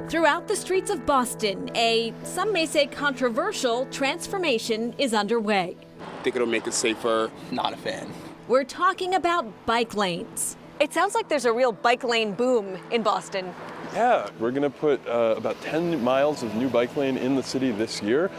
Throughout the streets of Boston, some may say controversial, transformation is underway. I think it'll make it safer. Not a fan. We're talking about bike lanes. It sounds like there's a real bike lane boom in Boston. Yeah, we're going to put about 10 miles of new bike lane in the city this year.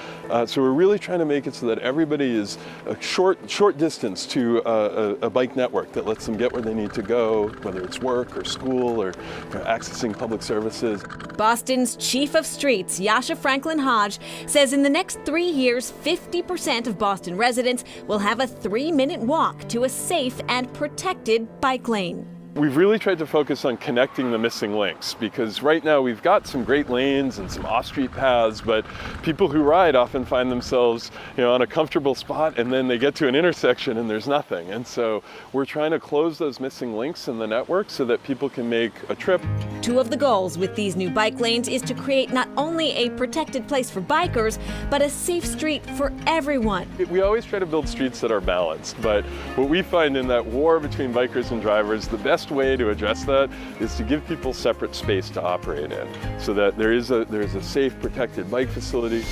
So we're really trying to make it so that everybody is a short distance to a bike network that lets them get where they need to go, whether it's work or school or accessing public services. Boston's chief of streets, Yasha Franklin Hodge, says in the next 3 years, 50% of Boston residents will have a 3-minute walk to a safe and protected bike lane. We've really tried to focus on connecting the missing links because right now we've got some great lanes and some off-street paths, but people who ride often find themselves, on a comfortable spot and then they get to an intersection and there's nothing. And so we're trying to close those missing links in the network so that people can make a trip. Two of the goals with these new bike lanes is to create not only a protected place for bikers, but a safe street for everyone. We always try to build streets that are balanced, but what we find in that war between bikers and drivers, the best way to address that is to give people separate space to operate in so that there is a safe, protected bike facility.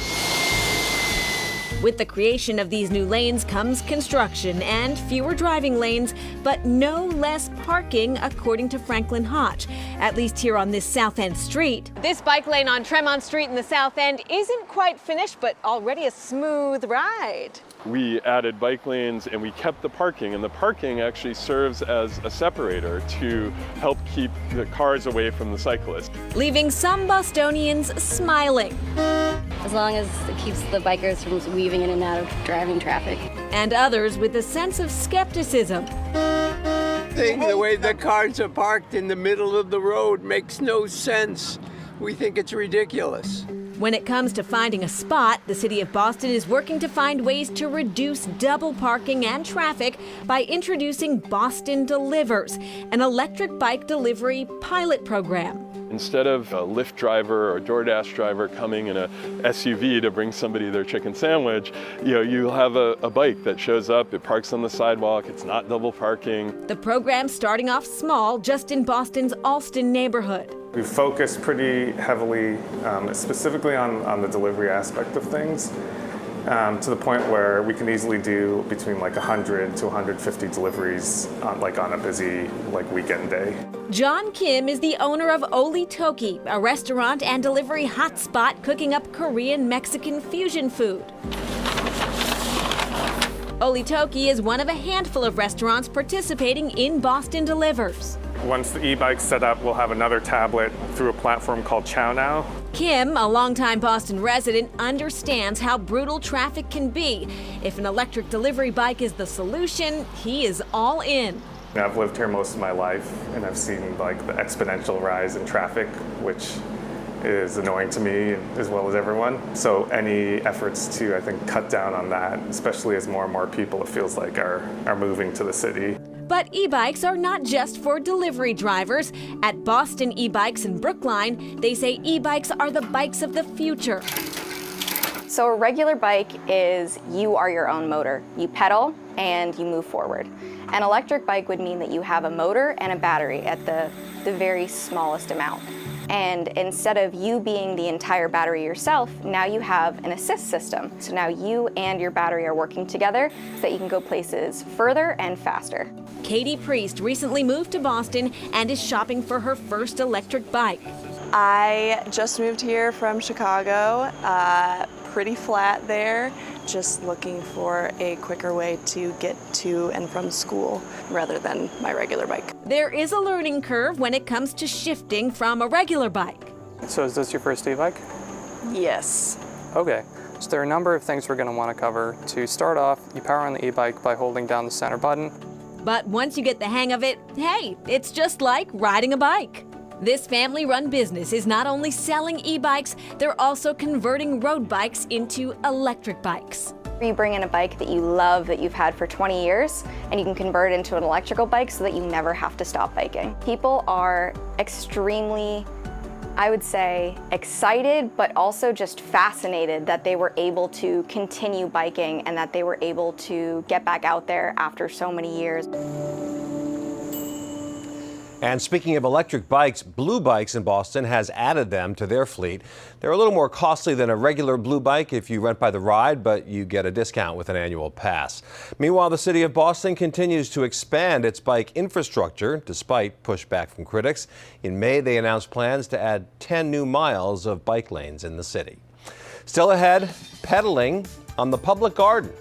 With the creation of these new lanes comes construction and fewer driving lanes, but no less parking, according to Franklin Hodge, at least here on this South End street. This bike lane on Tremont Street in the South End isn't quite finished, but already a smooth ride. We added bike lanes and we kept the parking, and the parking actually serves as a separator to help keep the cars away from the cyclists. Leaving some Bostonians smiling. As long as it keeps the bikers from weaving in and out of driving traffic. And others with a sense of skepticism. The way the cars are parked in the middle of the road makes no sense. We think it's ridiculous. When it comes to finding a spot, the city of Boston is working to find ways to reduce double parking and traffic by introducing Boston Delivers, an electric bike delivery pilot program. Instead of a Lyft driver or DoorDash driver coming in a SUV to bring somebody their chicken sandwich, you'll have a bike that shows up, it parks on the sidewalk, it's not double parking. The program's starting off small, just in Boston's Allston neighborhood. We've focused pretty heavily, specifically on the delivery aspect of things, to the point where we can easily do between 100 to 150 deliveries on a busy weekend day. John Kim is the owner of Oli Toki, a restaurant and delivery hotspot cooking up Korean-Mexican fusion food. Oli Toki is one of a handful of restaurants participating in Boston Delivers. Once the e-bike's set up, we'll have another tablet through a platform called ChowNow. Kim, a longtime Boston resident, understands how brutal traffic can be. If an electric delivery bike is the solution, he is all in. I've lived here most of my life, and I've seen the exponential rise in traffic, which is annoying to me as well as everyone. So any efforts to, I think, cut down on that, especially as more and more people, it feels like, are moving to the city. But e-bikes are not just for delivery drivers. At Boston e-bikes in Brookline, they say e-bikes are the bikes of the future. So a regular bike is you are your own motor. You pedal and you move forward. An electric bike would mean that you have a motor and a battery at the very smallest amount. And instead of you being the entire battery yourself, now you have an assist system. So now you and your battery are working together so that you can go places further and faster. Katie Priest recently moved to Boston and is shopping for her first electric bike. I just moved here from Chicago, pretty flat there, just looking for a quicker way to get to and from school rather than my regular bike. There is a learning curve when it comes to shifting from a regular bike. So is this your first e-bike? Yes. Okay. So there are a number of things we're going to want to cover. To start off, you power on the e-bike by holding down the center button. But once you get the hang of it, hey, it's just like riding a bike. This family-run business is not only selling e-bikes, they're also converting road bikes into electric bikes. You bring in a bike that you love, that you've had for 20 years, and you can convert it into an electrical bike so that you never have to stop biking. People are extremely, I would say, excited, but also just fascinated that they were able to continue biking and that they were able to get back out there after so many years. And speaking of electric bikes, Blue Bikes in Boston has added them to their fleet. They're a little more costly than a regular Blue Bike if you rent by the ride, but you get a discount with an annual pass. Meanwhile, the city of Boston continues to expand its bike infrastructure despite pushback from critics. In May, they announced plans to add 10 new miles of bike lanes in the city. Still ahead, pedaling on the public garden.